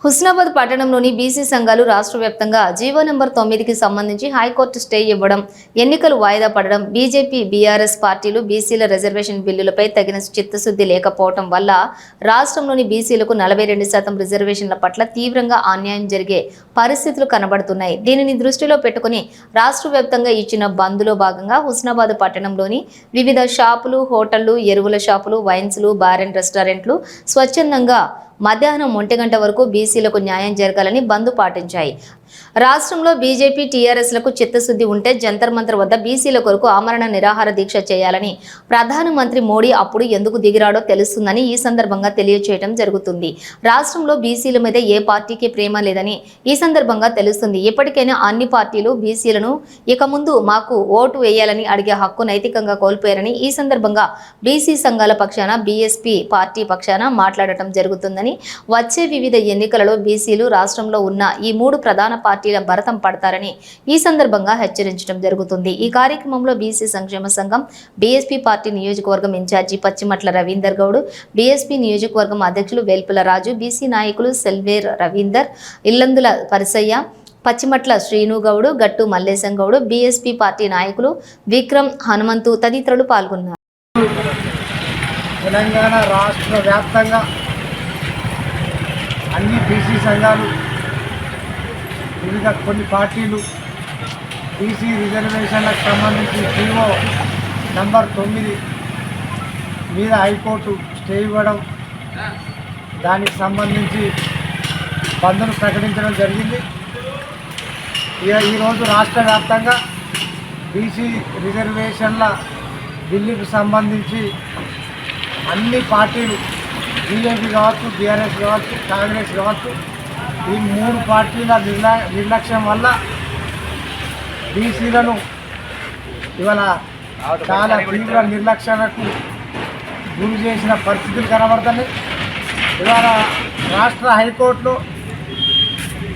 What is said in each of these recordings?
హుస్నాబాద్ పట్టణంలోని బీసీ సంఘాలు రాష్ట్ర వ్యాప్తంగా జీవో నంబర్ 9కి సంబంధించి హైకోర్టు స్టే ఇవ్వడం, ఎన్నికలు వాయిదా పడడం, బీజేపీ బీఆర్ఎస్ పార్టీలు బీసీల రిజర్వేషన్ బిల్లులపై తగిన చిత్తశుద్ధి లేకపోవడం వల్ల రాష్ట్రంలోని బీసీలకు 42% రిజర్వేషన్ల పట్ల తీవ్రంగా అన్యాయం జరిగే పరిస్థితులు కనబడుతున్నాయి. దీనిని దృష్టిలో పెట్టుకుని రాష్ట్ర వ్యాప్తంగా ఇచ్చిన బంద్లో భాగంగా హుస్నాబాద్ పట్టణంలోని వివిధ షాపులు, హోటళ్లు, ఎరువుల షాపులు, వైన్స్లు, బార్ అండ్ రెస్టారెంట్లు స్వచ్ఛందంగా మధ్యాహ్నం 1 గంట వరకు బీసీలకు న్యాయం జరగాలని బంద్ పాటించాయి. రాష్ట్రంలో బీజేపీ టీఆర్ఎస్లకు చిత్తశుద్ధి ఉంటే జంతర్ మంతర్ వద్ద బీసీల కొరకు ఆమరణ నిరాహార దీక్ష చేయాలని ప్రధానమంత్రి మోడీ అప్పుడు ఎందుకు దిగిరాడో తెలుస్తుందని ఈ సందర్భంగా తెలియజేయడం జరుగుతుంది. రాష్ట్రంలో బీసీల మీద ఏ పార్టీకి ప్రేమ లేదని ఈ సందర్భంగా తెలుస్తుంది. ఇప్పటికైనా అన్ని పార్టీలు బీసీలను ఇక ముందు మాకు ఓటు వేయాలని అడిగే హక్కు నైతికంగా కోల్పోయారని ఈ సందర్భంగా బీసీ సంఘాల పక్షాన బీఎస్పీ పార్టీ పక్షాన మాట్లాడటం జరుగుతుందని, వచ్చే వివిధ ఎన్నికలలో బీసీలు రాష్ట్రంలో ఉన్న ఈ 3 ప్రధాన పార్టీల భరతం పడతారని ఈ సందర్భంగా హెచ్చరించడం జరుగుతుంది. ఈ కార్యక్రమంలో బీసీ సంక్షేమ సంఘం బీఎస్పీ పార్టీ నియోజకవర్గం ఇన్ఛార్జి పచ్చిమట్ల రవీందర్ గౌడ్, బీఎస్పీ నియోజకవర్గం అధ్యక్షులు వేల్పుల రాజు, బీసీ నాయకులు సెల్వేర్ రవీందర్, ఇల్లందుల పరిసయ్య, పచ్చిమట్ల శ్రీనుగౌడు, గట్టు మల్లేశం గౌడు, బీఎస్పీ పార్టీ నాయకులు విక్రమ్, హనుమంతు తదితరులు పాల్గొన్నారు. తెలంగాణ రాష్ట్ర వ్యాప్తంగా అన్ని బీసీ సంఘాలు, వివిధ కొన్ని పార్టీలు బీసీ రిజర్వేషన్లకు సంబంధించి జీవో నంబర్ 9 మీద హైకోర్టు స్టే ఇవ్వడం, దానికి సంబంధించి బంద్ను ప్రకటించడం జరిగింది. ఈరోజు రాష్ట్ర వ్యాప్తంగా బీసీ రిజర్వేషన్ల బిల్లుకు సంబంధించి అన్ని పార్టీలు, బీజేపీ కావచ్చు, బీఆర్ఎస్ కావచ్చు, కాంగ్రెస్ కావచ్చు, ఈ 3 పార్టీల నిర్లక్ష్యం వల్ల బీసీలను ఇవాళ చాలా తీవ్ర నిర్లక్ష్యాలకు గురి చేసిన పరిస్థితులు కనబడుతున్నాయి. ఇవాళ రాష్ట్ర హైకోర్టులో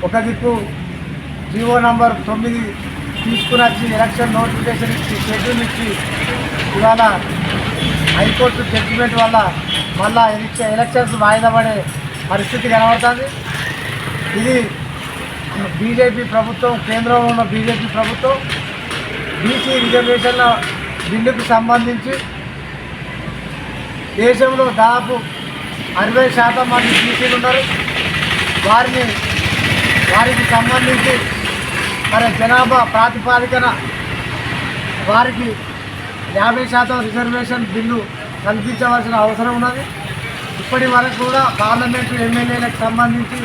ఒక దిక్కు జీవో నంబర్ 9 తీసుకుని వచ్చి ఎలక్షన్ నోటిఫికేషన్ ఇచ్చి షెడ్యూల్ ఇచ్చి ఇవాళ హైకోర్టు జడ్జిమెంట్ వల్ల మళ్ళా ఎలక్షన్స్ వాయిదా పడే పరిస్థితి కనబడుతుంది. ఇది బీజేపీ ప్రభుత్వం, కేంద్రంలో ఉన్న బీజేపీ ప్రభుత్వం బీసీ రిజర్వేషన్ల బిల్లుకు సంబంధించి దేశంలో దాదాపు 60% మంది బీసీలు ఉన్నారు. వారికి సంబంధించి మరి జనాభా ప్రాతిపాదికన వారికి 50% రిజర్వేషన్ బిల్లు కల్పించవలసిన అవసరం ఉన్నది. ఇప్పటి వరకు కూడా పార్లమెంటు ఎమ్మెల్యేలకు సంబంధించి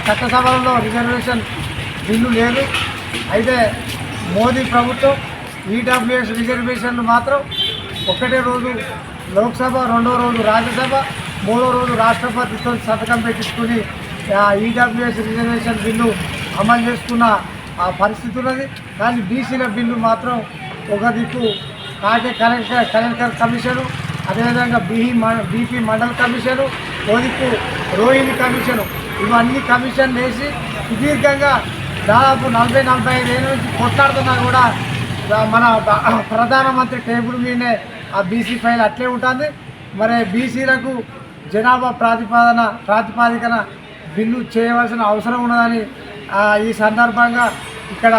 చట్టసభలలో రిజర్వేషన్ బిల్లు లేదు. అయితే మోదీ ప్రభుత్వం ఈడబ్ల్యూఎస్ రిజర్వేషన్లు మాత్రం ఒకటే రోజు లోక్సభ, రెండో రోజు రాజ్యసభ, మూడో రోజు రాష్ట్రపతితో సంతకం పెట్టించుకుని ఈడబ్ల్యూఎస్ రిజర్వేషన్ బిల్లు అమలు చేసుకున్న పరిస్థితి ఉన్నది. కానీ బీసీల బిల్లు మాత్రం ఒక దిక్కు కలెక్టర్ కమిషను, అదేవిధంగా బీపీ మండల్ కమిషను, ఓ దిక్కు రోహిణి కమిషను, ఇవన్నీ కమిషన్ వేసి సుదీర్ఘంగా దాదాపు 40-45 ఏళ్ళ నుంచి కొట్లాడుతున్నా కూడా మన ప్రధానమంత్రి టేబుల్ మీదనే ఆ బీసీ ఫైల్ అట్లే ఉంటుంది. మరి బీసీలకు జనాభా ప్రాతిపాదికన బిల్లు చేయవలసిన అవసరం ఉన్నదని ఈ సందర్భంగా ఇక్కడ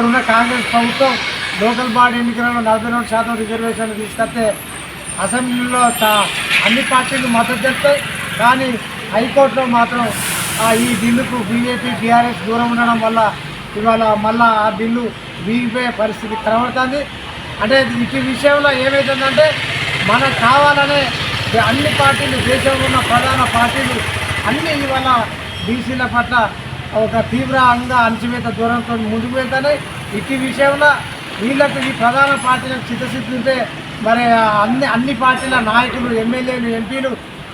ఉన్న కాంగ్రెస్ ప్రభుత్వం లోకల్ బాడీ ఎన్నికలలో 42% రిజర్వేషన్లు తీసుకొస్తే అసెంబ్లీలో అన్ని పార్టీలు మద్దతు చెప్తాయి. కానీ హైకోర్టులో మాత్రం ఈ బిల్లుకు బీజేపీ, టీఆర్ఎస్ దూరం ఉండడం వల్ల ఇవాళ మళ్ళా ఆ బిల్లు వీగిపోయే పరిస్థితి కనబడుతుంది. అంటే ఇటు విషయంలో ఏమవుతుందంటే మనకు కావాలనే అన్ని పార్టీలు, దేశంలో ఉన్న ప్రధాన పార్టీలు అన్నీ ఇవాళ బీసీల పట్ల ఒక తీవ్రంగా అణచివేత దూరంతో ముందుకు వెళ్తున్నాయి. ఇటు విషయంలో వీళ్ళకు ఈ ప్రధాన పార్టీలకు చిత్తశుద్ధి ఉంటే మరి అన్ని పార్టీల నాయకులు, ఎమ్మెల్యేలు, ఎంపీలు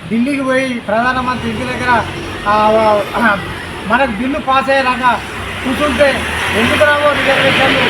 ఢిల్లీకి పోయి ప్రధానమంత్రి ఇంటి దగ్గర మనకు బిల్లు పాస్ అయ్యేలాగా కూర్చుంటే ఎందుకు రావో రిజర్వేషన్లు